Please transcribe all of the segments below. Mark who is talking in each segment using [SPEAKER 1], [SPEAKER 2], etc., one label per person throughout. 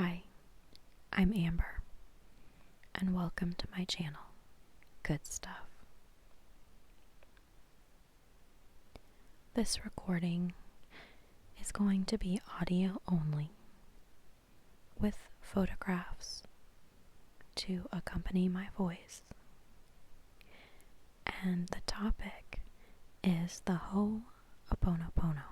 [SPEAKER 1] Hi, I'm Amber, and welcome to my channel, Good Stuff. This recording is going to be audio only, with photographs to accompany my voice. And the topic is the Ho'oponopono.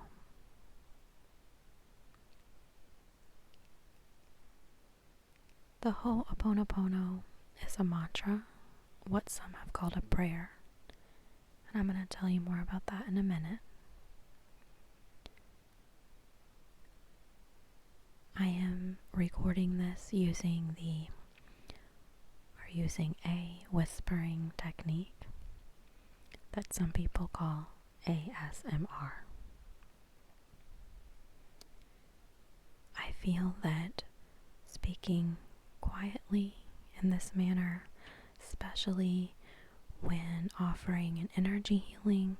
[SPEAKER 1] The Ho'oponopono is a mantra, what some have called a prayer, and I'm going to tell you more about that in a minute. I am recording this using a whispering technique that some people call ASMR. I feel that speaking quietly in this manner, especially when offering an energy healing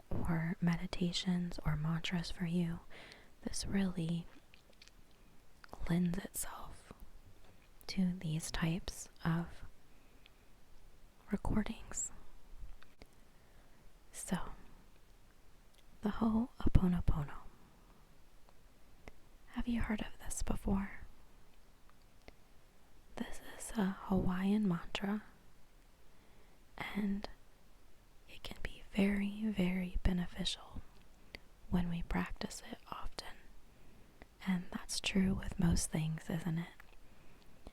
[SPEAKER 1] or meditations or mantras for you, this really lends itself to these types of recordings. So, the Ho'oponopono. Have you heard of this before? This is a Hawaiian mantra, and it can be very, very beneficial when we practice it often. And that's true with most things, isn't it?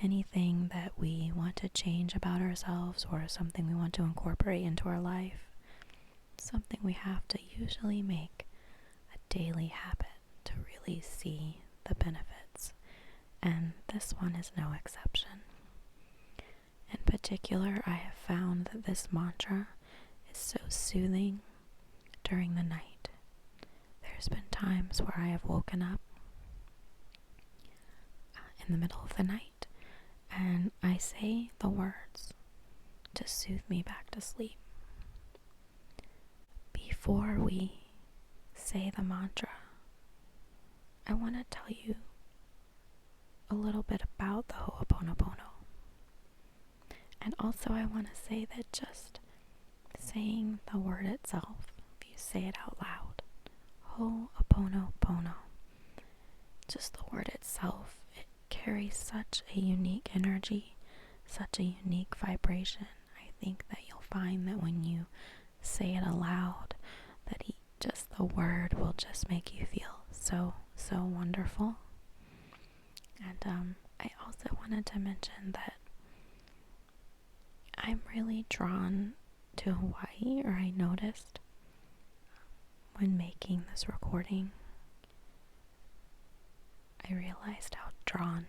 [SPEAKER 1] Anything that we want to change about ourselves or something we want to incorporate into our life, something we have to usually make a daily habit to really see the benefits. And this one is no exception. In particular, I have found that this mantra is so soothing during the night. There's been times where I have woken up in the middle of the night and I say the words to soothe me back to sleep. Before we say the mantra, I want to tell you a little bit about the Ho'oponopono. And also I want to say that just saying the word itself, if you say it out loud, Ho'oponopono, just the word itself, it carries such a unique energy, such a unique vibration. I think that you'll find that when you say it aloud, that just the word will just make you feel so wonderful. And I also wanted to mention that I'm really drawn to Hawaii, or I noticed when making this recording, I realized how drawn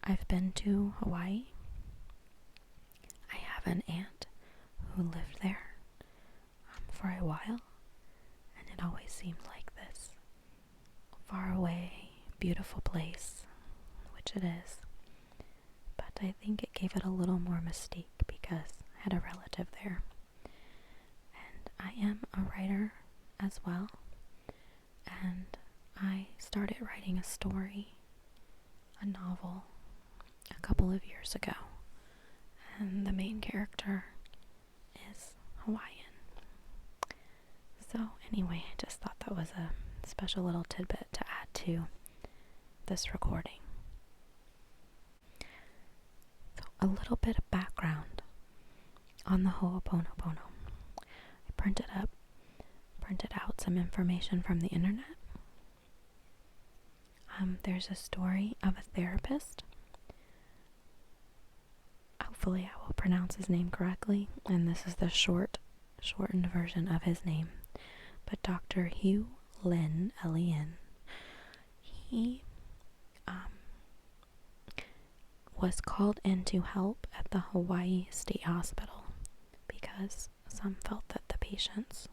[SPEAKER 1] I've been to Hawaii. I have an aunt who lived there for a while, and it always seemed like this far away, beautiful place, which it is. But I think it gave it a little more mystique because I had a relative there. And I am a writer as well, and I started writing a story, a novel, a couple of years ago, and the main character is Hawaiian. So anyway, I just thought that was a special little tidbit to add to this recording. So a little bit of background on the Ho'oponopono. I printed out some information from the internet. There's a story of a therapist. Hopefully I will pronounce his name correctly, and this is the shortened version of his name. But Dr. Hugh Lin, L-E-N, he was called in to help at the Hawaii State Hospital because some felt that the patients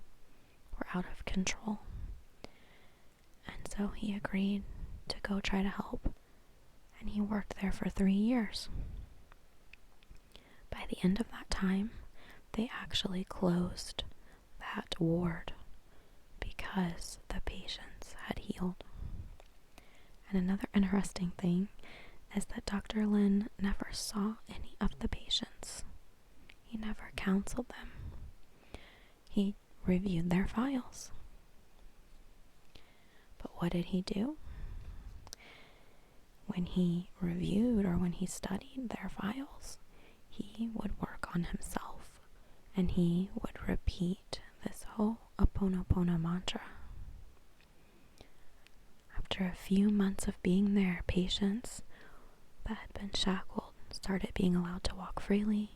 [SPEAKER 1] were out of control. And so he agreed to go try to help, and he worked there for 3 years. By the end of that time, they actually closed that ward because the patients had healed. And another interesting thing is that Dr. Lin never saw any of the patients. He never counseled them. He reviewed their files. But what did he do? When he reviewed or when he studied their files, he would work on himself and he would repeat this Ho'oponopono mantra. After a few months of being there, patients that had been shackled started being allowed to walk freely.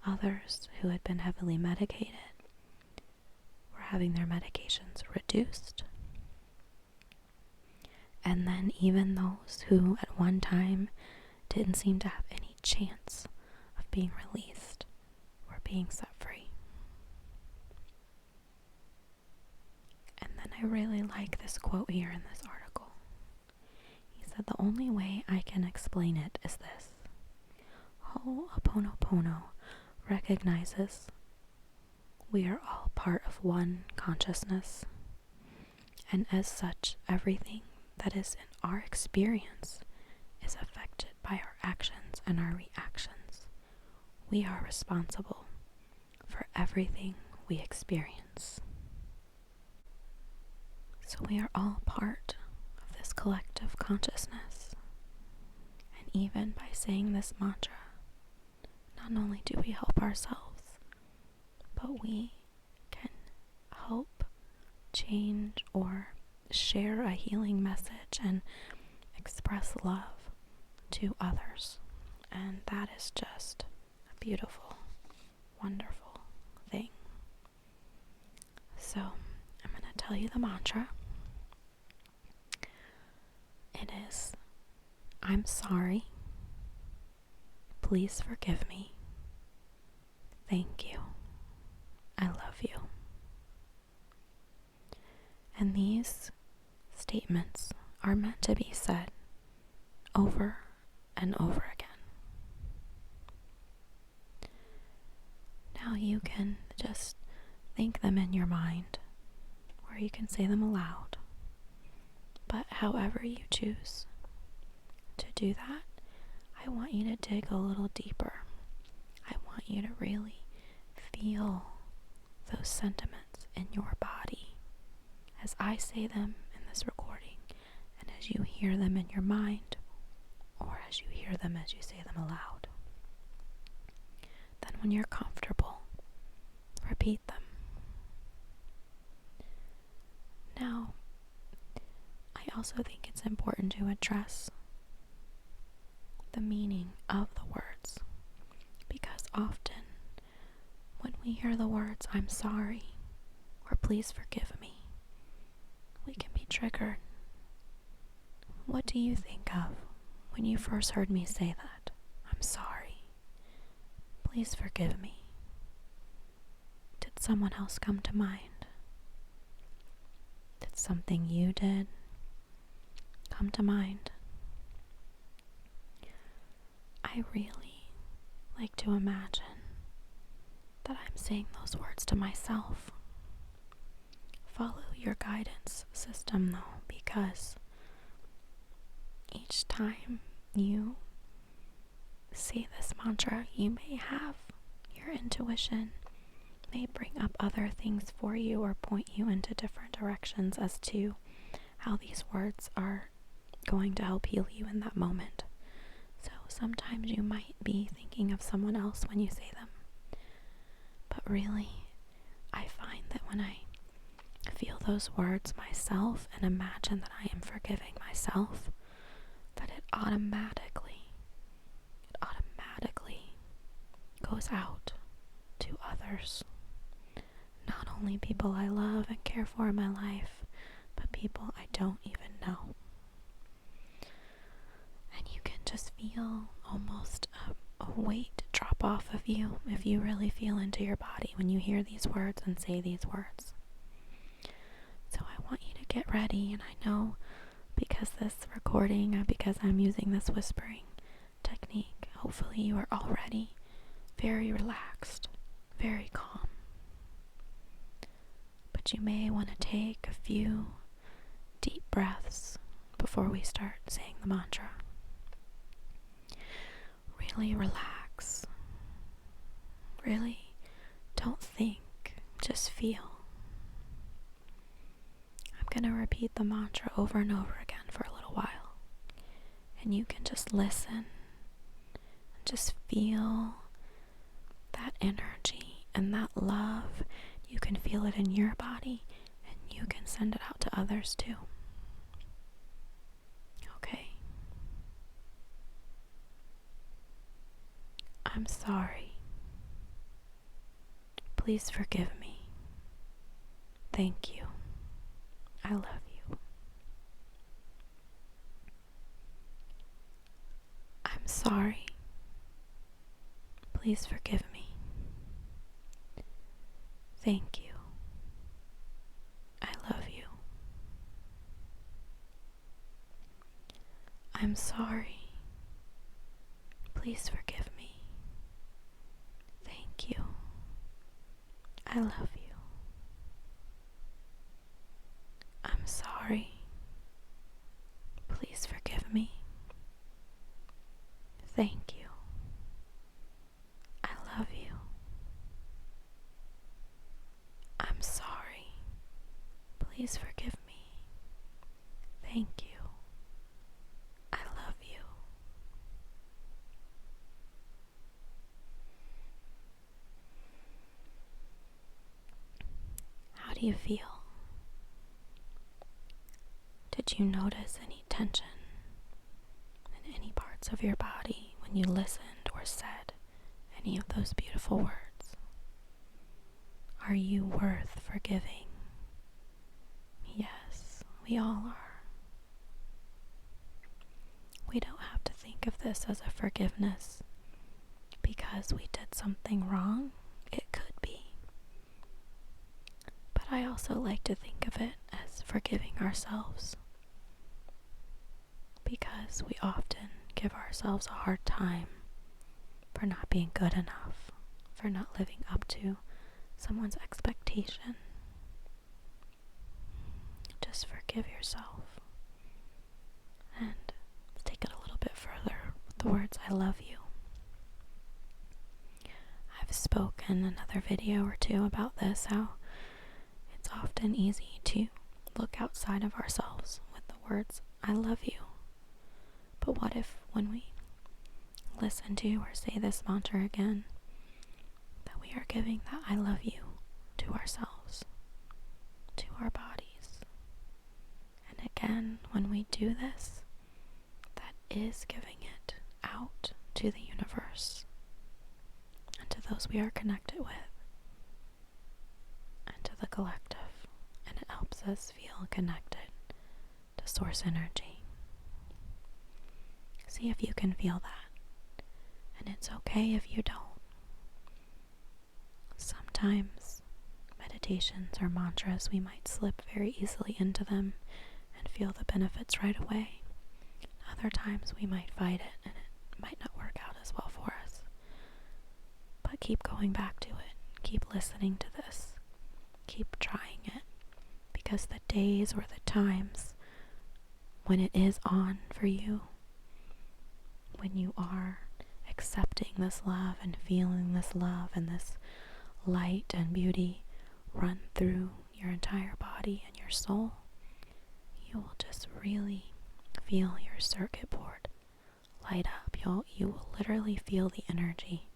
[SPEAKER 1] Others who had been heavily medicated were having their medications reduced. And then even those who at one time didn't seem to have any chance of being released were being set free. And then I really like this quote here in this article. He said, "The only way I can explain it is this. Ho'oponopono recognizes we are all part of one consciousness, and as such, everything that is in our experience is affected by our actions and our reactions. We are responsible for everything we experience." So we are all part of this collective consciousness. And even by saying this mantra, not only do we help ourselves, but we can help change or share a healing message and express love to others. And that is just a beautiful, wonderful thing. So I'm going to tell you the mantra. It is, "I'm sorry. Please forgive me. Thank you. I love you." And these statements are meant to be said over and over again. Now you can just think them in your mind, or you can say them aloud. But however you choose to do that, I want you to dig a little deeper. I want you to really feel those sentiments in your body as I say them in this recording, and as you hear them in your mind, or as you hear them as you say them aloud. Then when you're comfortable, repeat them. Now, I also think it's important to address the meaning of the words, because often when we hear the words "I'm sorry" or "please forgive me," we can be triggered. What do you think of when you first heard me say that? "I'm sorry. Please forgive me." Did someone else come to mind? Did something you did come to mind? I really like to imagine that I'm saying those words to myself. Follow your guidance system though, because each time you say this mantra, you may have your intuition may bring up other things for you or point you into different directions as to how these words are going to help heal you in that moment. So sometimes you might be thinking of someone else when you say them. But really, I find that when I feel those words myself and imagine that I am forgiving myself, that it automatically goes out to others. Not only people I love and care for in my life, but people I don't even know. And you can just feel almost a weight drop off of you if you really feel into your body when you hear these words and say these words. So I want you to get ready, and I know because I'm using this whispering technique, hopefully you are already very relaxed, very calm. But you may want to take a few deep breaths before we start saying the mantra. Really relax. Really don't think, just feel. I'm going to repeat the mantra over and over again for a little while. And you can just listen and just feel that energy and that love. You can feel it in your body and you can send it out to others too. Okay? I'm sorry. Please forgive me. Thank you. I love you. I'm sorry. Please forgive me. Thank you. I love you. I'm sorry. Please forgive me. Thank you. I love you. I'm sorry. Please forgive me. Thank you. I love you. I'm sorry. Please forgive me. Thank you. I love you. How do you feel? Did you notice any tension in any parts of your body when you listened or said any of those beautiful words? Are you worth forgiving? Yes, we all are. We don't have to think of this as a forgiveness because we did something wrong. It could be. But I also like to think of it as forgiving ourselves, because we often give ourselves a hard time for not being good enough, for not living up to someone's expectation. Just forgive yourself. And let's take it a little bit further with the words, I love you. I've spoken in another video or two about this, how it's often easy to look outside of ourselves with the words, I love you. But what if when we listen to or say this mantra again, that we are giving that I love you to ourselves, to our bodies. And again, when we do this, that is giving it out to the universe and to those we are connected with and to the collective. And it helps us feel connected to source energy. See if you can feel that. And it's okay if you don't. Sometimes meditations or mantras, we might slip very easily into them and feel the benefits right away. Other times we might fight it and it might not work out as well for us. But keep going back to it. Keep listening to this. Keep trying it. Because the days or the times when it is on for you, when you are accepting this love and feeling this love and this light and beauty run through your entire body and your soul, you will just really feel your circuit board light up. You will literally feel the energy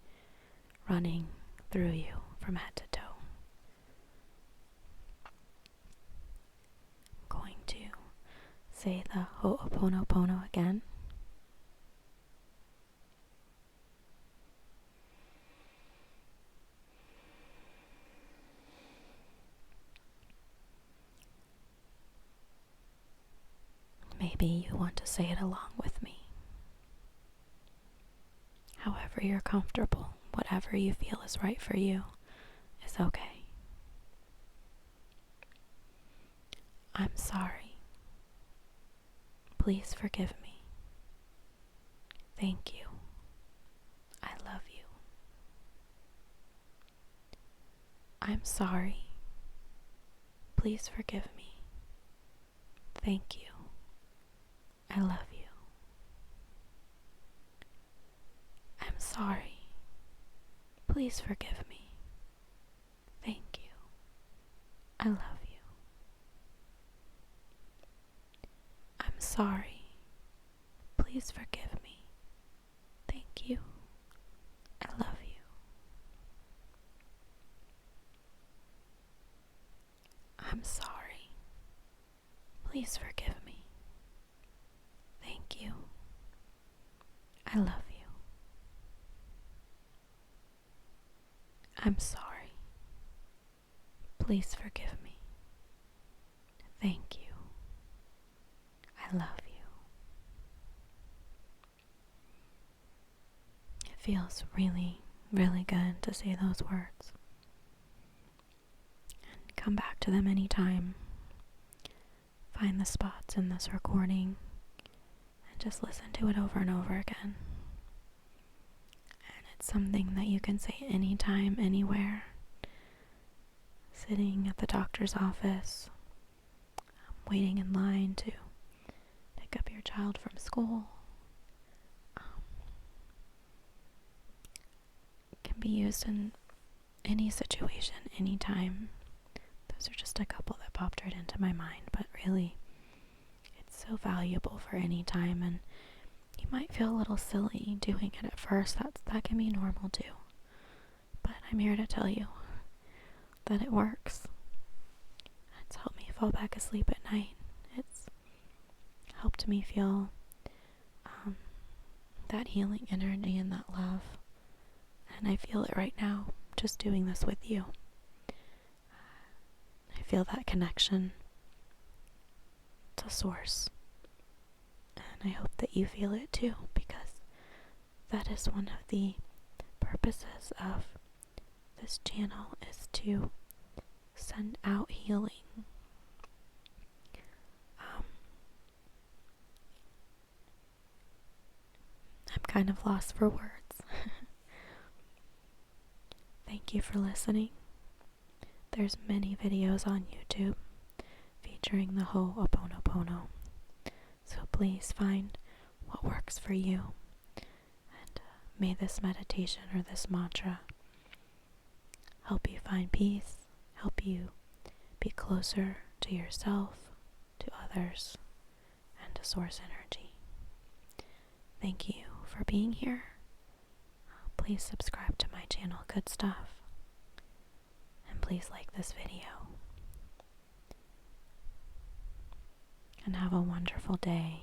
[SPEAKER 1] running through you from head to toe. I'm going to say the Ho'oponopono again. Maybe you want to say it along with me. However you're comfortable, whatever you feel is right for you is okay. I'm sorry. Please forgive me. Thank you. I love you. I'm sorry. Please forgive me. Thank you. I love you. I'm sorry. Please forgive me. Thank you. I love you. I'm sorry. Please forgive me. Thank you. I love you. I'm sorry. Please forgive me. Thank you. I love you. I'm sorry. Please forgive me. Thank you. I love you. It feels really, really good to say those words. And come back to them anytime. Find the spots in this recording and just listen to it over and over again. And it's something that you can say anytime, anywhere. Sitting at the doctor's office, waiting in line to pick up your child from school. It can be used in any situation, anytime. Those are just a couple that popped right into my mind, but really, it's so valuable for any time, and you might feel a little silly doing it at first. That can be normal too. But I'm here to tell you that it works. It's helped me fall back asleep at night. It's helped me feel that healing energy and that love. And I feel it right now, just doing this with you. I feel that connection to Source. And I hope that you feel it too, because that is one of the purposes of this channel, is to send out healing. I'm kind of lost for words. Thank you for listening. There's many videos on YouTube featuring the Ho'oponopono, so please find what works for you, and may this meditation or this mantra help you find peace, help you be closer to yourself, to others, and to Source energy. Thank you for being here. Please subscribe to my channel, Good Stuff, and please like this video. And have a wonderful day.